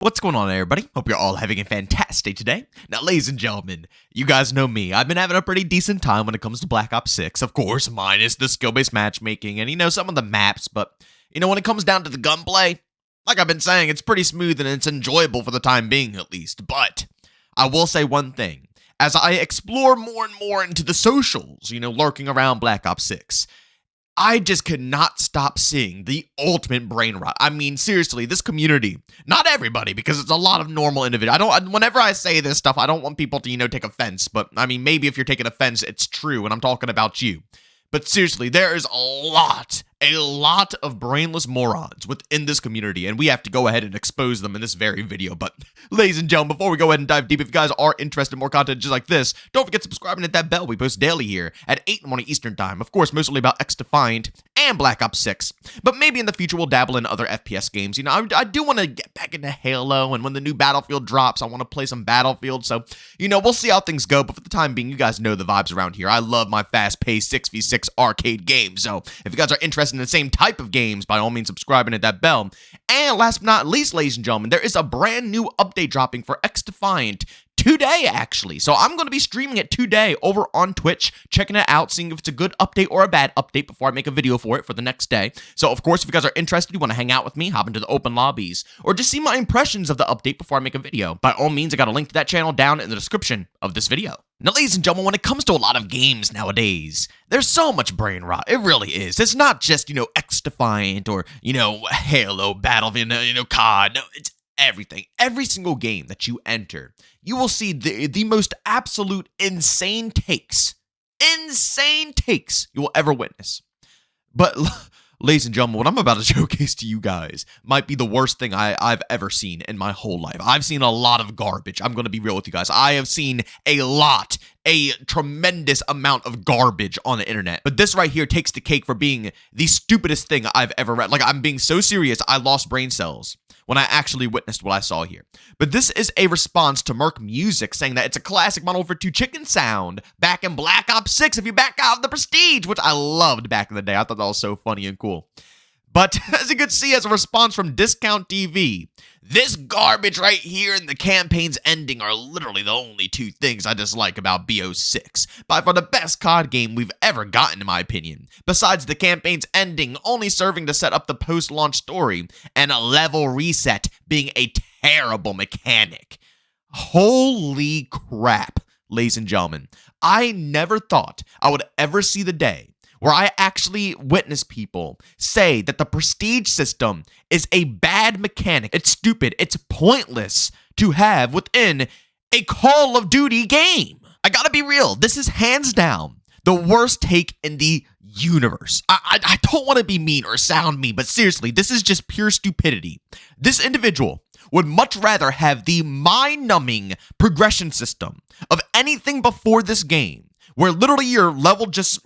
What's going on, everybody? Hope you're all having a fantastic today. Now, ladies and gentlemen, you guys know me. I've been having a pretty decent time when it comes to Black Ops 6, of course, minus the skill-based matchmaking and, some of the maps, but, when it comes down to the gunplay, like I've been saying, it's pretty smooth and it's enjoyable for the time being, at least. But I will say one thing. As I explore more and more into the socials, lurking around Black Ops 6, I just could not stop seeing the ultimate brain rot. I mean, seriously, this community, not everybody, because it's a lot of normal individuals. Whenever I say this stuff, I don't want people to, take offense, but I mean, maybe if you're taking offense, it's true, and I'm talking about you. But seriously, there is a lot of brainless morons within this community, and we have to go ahead and expose them in this very video. But, ladies and gentlemen, before we go ahead and dive deep, if you guys are interested in more content just like this, don't forget to subscribe and hit that bell. We post daily here at 8 in the morning Eastern Time. Of course, mostly about X-Defiant and Black Ops 6. But maybe in the future, we'll dabble in other FPS games. I do want to get back into Halo, and when the new Battlefield drops, I want to play some Battlefield. So, we'll see how things go. But for the time being, you guys know the vibes around here. I love my fast-paced 6v6 arcade games. So, if you guys are interested in the same type of games, by all means, subscribe and hit that bell. And last but not least, ladies and gentlemen, there is a brand new update dropping for X-Defiant today, actually. So I'm going to be streaming it today over on Twitch, checking it out, seeing if it's a good update or a bad update before I make a video for it for the next day. So, of course, if you guys are interested, you want to hang out with me, hop into the open lobbies, or just see my impressions of the update before I make a video, by all means, I got a link to that channel down in the description of this video. Now, ladies and gentlemen, when it comes to a lot of games nowadays, there's so much brain rot. It really is. It's not just, X-Defiant or, Halo, Battlefield, COD. No, it's everything. Every single game that you enter, you will see the most absolute insane takes you will ever witness. But, ladies and gentlemen, what I'm about to showcase to you guys might be the worst thing I've ever seen in my whole life. I've seen a lot of garbage. I'm going to be real with you guys. I have seen a tremendous amount of garbage on the internet. But this right here takes the cake for being the stupidest thing I've ever read. Like, I'm being so serious, I lost brain cells when I actually witnessed what I saw here. But this is a response to Merc Music saying that it's a classic Modern Warfare 2 chicken sound back in Black Ops 6 if you back out of the Prestige, which I loved back in the day. I thought that was so funny and cool. But as you can see, as a response from Discount TV, this garbage right here and the campaign's ending are literally the only two things I dislike about BO6. By far the best COD game we've ever gotten, in my opinion. Besides the campaign's ending only serving to set up the post-launch story, and a level reset being a terrible mechanic. Holy crap, ladies and gentlemen. I never thought I would ever see the day where I actually witness people say that the Prestige system is a bad mechanic. It's stupid. It's pointless to have within a Call of Duty game. I gotta be real. This is hands down the worst take in the universe. I don't want to be mean or sound mean, but seriously, this is just pure stupidity. This individual would much rather have the mind-numbing progression system of anything before this game, where literally your level just,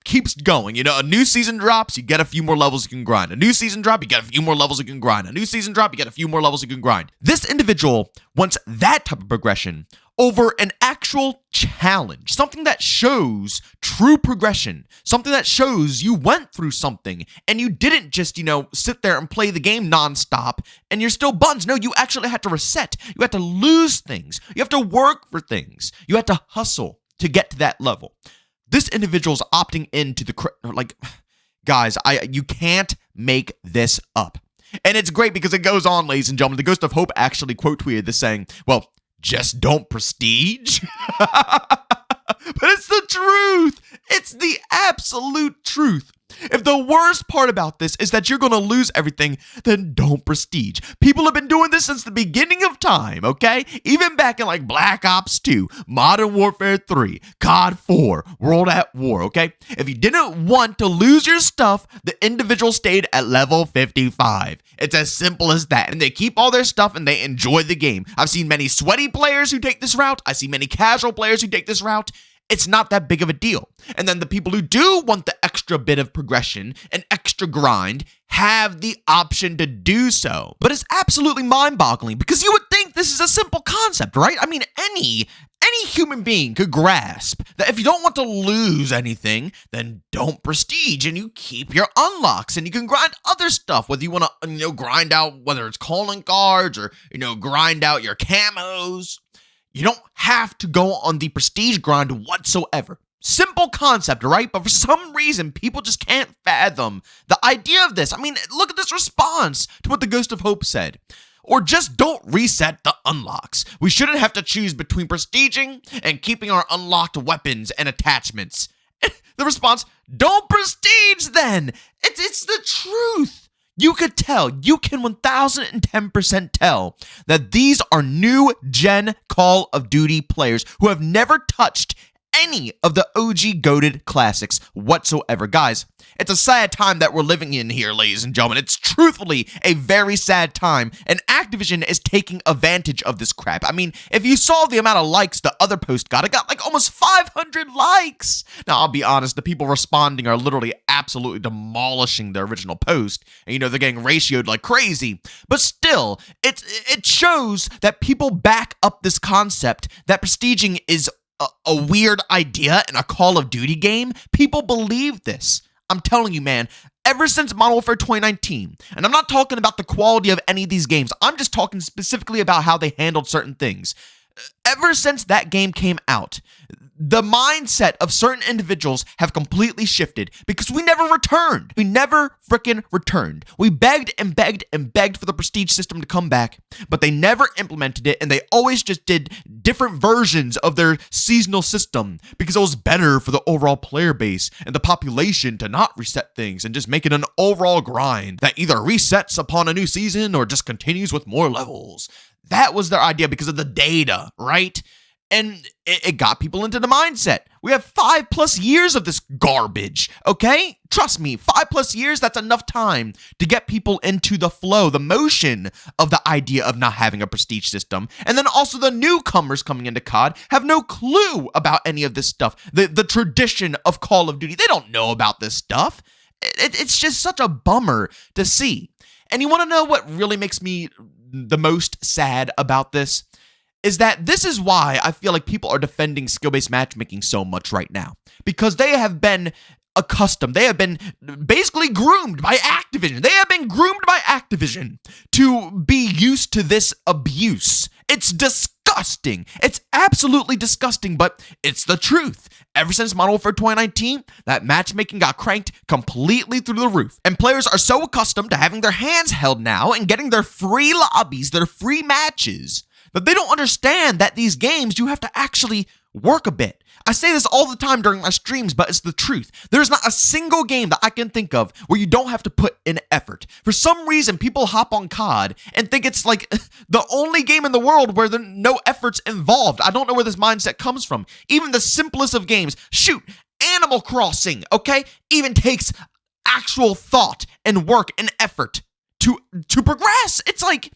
keeps going. A new season drops, you get a few more levels you can grind. A new season drop, you get a few more levels you can grind. A new season drop, you get a few more levels you can grind. This individual wants that type of progression over an actual challenge, something that shows true progression, something that shows you went through something and you didn't just, sit there and play the game nonstop and you're still buns. No, you actually had to reset. You had to lose things. You have to work for things. You had to hustle to get to that level. This individual's opting into guys, you can't make this up. And it's great because it goes on, ladies and gentlemen. The Ghost of Hope actually quote tweeted this saying, well, just don't Prestige. But it's the truth. It's the absolute truth. If the worst part about this is that you're going to lose everything, then don't Prestige. People have been doing this since the beginning of time, okay? Even back in Black Ops 2, Modern Warfare 3, COD 4, World at War, okay? If you didn't want to lose your stuff, the individual stayed at level 55. It's as simple as that. And they keep all their stuff and they enjoy the game. I've seen many sweaty players who take this route. I see many casual players who take this route. It's not that big of a deal. And then the people who do want the extra bit of progression and extra grind have the option to do so. But it's absolutely mind-boggling because you would think this is a simple concept, right? I mean, any any human being could grasp that if you don't want to lose anything, then don't prestige and you keep your unlocks and you can grind other stuff, whether you want to, grind out whether it's calling cards or, grind out your camos. You don't have to go on the prestige grind whatsoever. Simple concept, right? But for some reason, people just can't fathom the idea of this. I mean, look at this response to what the Ghost of Hope said. Or just don't reset the unlocks. We shouldn't have to choose between prestiging and keeping our unlocked weapons and attachments. The response, don't prestige then. It's the truth. You could tell, you can 1010% tell that these are new gen Call of Duty players who have never touched any of the OG goated classics whatsoever. Guys, it's a sad time that we're living in here, ladies and gentlemen. It's truthfully a very sad time, and Activision is taking advantage of this crap. I mean, if you saw the amount of likes the other post got, it got like almost 500 likes. Now, I'll be honest, the people responding are literally absolutely demolishing the original post, and they're getting ratioed like crazy. But still, it shows that people back up this concept that prestiging is a weird idea in a Call of Duty game. People believe this. I'm telling you, man, ever since Modern Warfare 2019, and I'm not talking about the quality of any of these games, I'm just talking specifically about how they handled certain things. Ever since that game came out, the mindset of certain individuals have completely shifted because we never returned. We never freaking returned. We begged and begged and begged for the prestige system to come back, but they never implemented it, and they always just did different versions of their seasonal system because it was better for the overall player base and the population to not reset things and just make it an overall grind that either resets upon a new season or just continues with more levels. That was their idea because of the data, right? And it got people into the mindset. We have 5+ years of this garbage, okay? Trust me, 5+ years, that's enough time to get people into the flow, the motion of the idea of not having a prestige system. And then also the newcomers coming into COD have no clue about any of this stuff. The tradition of Call of Duty, they don't know about this stuff. It's just such a bummer to see. And you want to know what really makes me the most sad about this? Is that this is why I feel like people are defending skill-based matchmaking so much right now. Because they have been accustomed, they have been basically groomed by Activision. They have been groomed by Activision to be used to this abuse. It's disgusting. It's absolutely disgusting, but it's the truth. Ever since Modern Warfare 2019, that matchmaking got cranked completely through the roof. And players are so accustomed to having their hands held now and getting their free lobbies, their free matches, that they don't understand that these games, you have to actually work a bit. I say this all the time during my streams, but it's the truth. There's not a single game that I can think of where you don't have to put in effort. For some reason, people hop on COD and think it's like the only game in the world where there's no effort's involved. I don't know where this mindset comes from. Even the simplest of games, shoot, Animal Crossing, okay, even takes actual thought and work and effort to progress. It's like,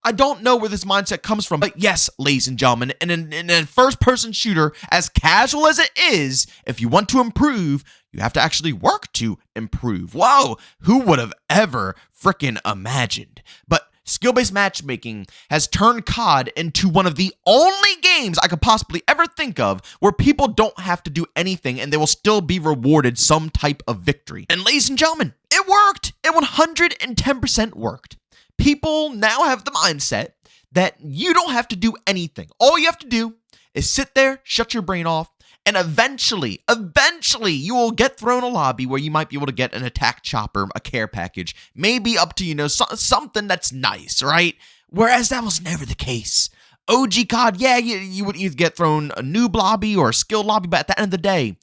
I don't know where this mindset comes from, but yes, ladies and gentlemen, in a first-person shooter, as casual as it is, if you want to improve, you have to actually work to improve. Whoa, who would have ever frickin' imagined? But skill-based matchmaking has turned COD into one of the only games I could possibly ever think of where people don't have to do anything and they will still be rewarded some type of victory. And ladies and gentlemen, it worked. It 110% worked. People now have the mindset that you don't have to do anything. All you have to do is sit there, shut your brain off, and eventually, you will get thrown a lobby where you might be able to get an attack chopper, a care package, maybe up to, something that's nice, right? Whereas that was never the case. OG COD, yeah, you would either get thrown a noob lobby or a skill lobby, but at the end of the day,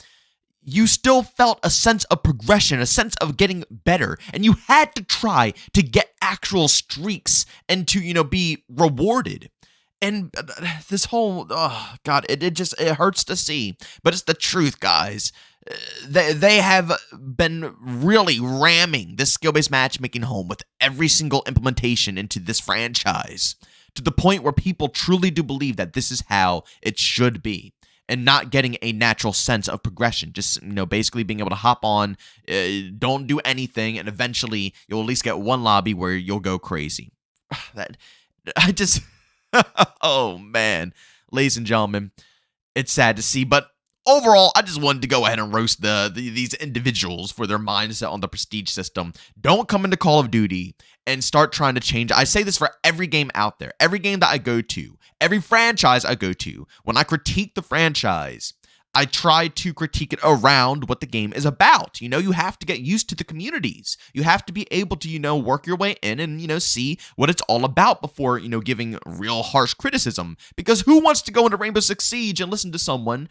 you still felt a sense of progression, a sense of getting better, and you had to try to get actual streaks and to, be rewarded. And this whole, oh God, it hurts to see, but it's the truth, guys. They have been really ramming this skill-based matchmaking home with every single implementation into this franchise to the point where people truly do believe that this is how it should be. And not getting a natural sense of progression. Just, basically being able to hop on, don't do anything, and eventually you'll at least get one lobby where you'll go crazy. Oh man. Ladies and gentlemen, It's sad to see, but overall, I just wanted to go ahead and roast these individuals for their mindset on the prestige system. Don't come into Call of Duty and start trying to change. I say this for every game out there, every game that I go to, every franchise I go to. When I critique the franchise, I try to critique it around what the game is about. You have to get used to the communities. You have to be able to, work your way in and, see what it's all about before, giving real harsh criticism. Because who wants to go into Rainbow Six Siege and listen to someone,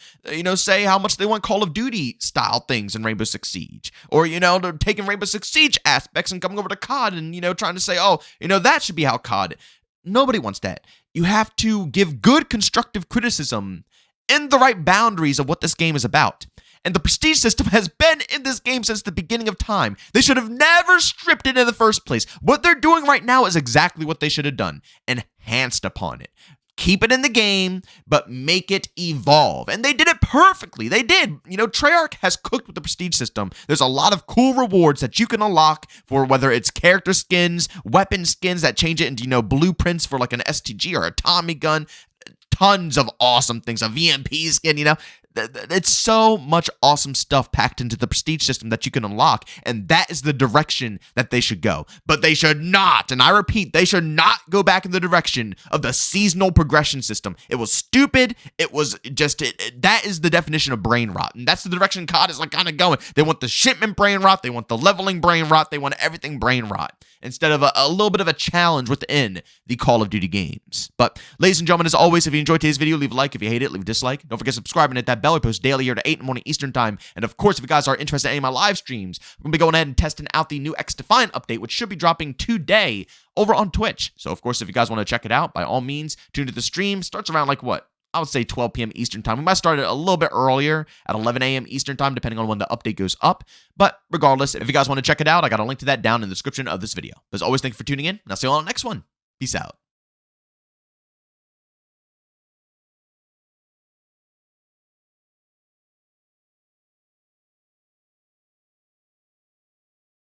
say how much they want Call of Duty style things in Rainbow Six Siege? Or, they're taking Rainbow Six Siege aspects and coming over to COD and, trying to say, oh, that should be how COD. Nobody wants that. You have to give good constructive criticism in the right boundaries of what this game is about. And the prestige system has been in this game since the beginning of time. They should have never stripped it in the first place. What they're doing right now is exactly what they should have done. Enhanced upon it. Keep it in the game, but make it evolve. And they did it perfectly. They did. Treyarch has cooked with the prestige system. There's a lot of cool rewards that you can unlock for whether it's character skins, weapon skins that change it into, blueprints for like an STG or a Tommy gun. Tons of awesome things, a VMP skin, it's so much awesome stuff packed into the prestige system that you can unlock, and that is the direction that they should go. But they should not, and I repeat, they should not go back in the direction of the seasonal progression system. It was stupid. It was just, that is the definition of brain rot, and that's the direction COD is kind of going. They want the shipment brain rot, they want the leveling brain rot, they want everything brain rot, instead of a little bit of a challenge within the Call of Duty games. But ladies and gentlemen, as always, if you enjoyed today's video, leave a like. If you hate it, leave a dislike. Don't forget to subscribe and hit that bell. I post daily here to 8 in the morning Eastern time. And of course, if you guys are interested in any of my live streams, we're going to be going ahead and testing out the new X-Defiant update, which should be dropping today over on Twitch. So of course, if you guys want to check it out, by all means, tune to the stream. Starts around I would say 12 p.m. Eastern time. We might start it a little bit earlier at 11 a.m. Eastern time, depending on when the update goes up. But regardless, if you guys want to check it out, I got a link to that down in the description of this video. As always, thank you for tuning in, and I'll see you all on the next one. Peace out.